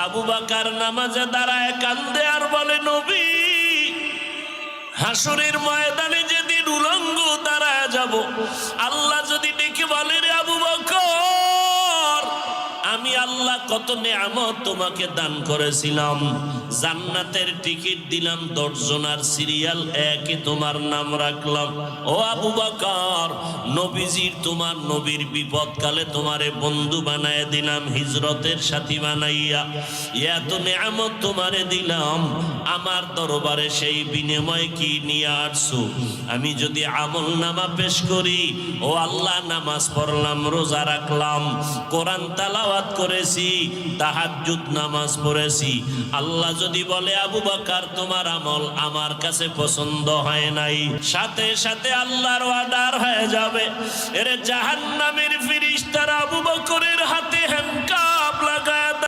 আবু বকর নামাজে দাঁড়ায় কান্দে আর বলে, নবী, হাসরের ময়দানে যেদিন উলঙ্গ দাঁড়ায় যাব, আল্লাহ যদি ডেকে বলে, রে আবু বকর, আমি আল্লাহ কত নেয়ামত তোমাকে দান করেছিলাম, জান্নাতের টিকিট দিলাম 10 জনার সিরিয়াল 1-এ তোমার নাম রাখলাম। ও আবু বকর, নবীজির, তোমার নবীর বিপদকালে তোমারে বন্ধু বানায় দিলাম, হিজরতের সাথী বানাইয়া এত নেয়ামত তোমারে দিলাম, আমার দরবারে সেই বিনিময় কি নিয়ে আসছো? আমি যদি আমল নামা পেশ করি, ও আল্লাহ, নামাজ পড়লাম, রোজা রাখলাম, কোরআন তেলাওয়াত করেছি, তাহাজ্জুদ নামাজ পড়েছি, আল্লাহ যদি বলে, আবু বকর, তোমার আমল আমার কাছে পছন্দ হয় নাই, সাথে সাথে আল্লাহর অর্ডার হয়ে যাবে, এর জাহান্নামের ফেরেশতারা আবু বকরের হাতে হ্যান্ডকাপ লাগায়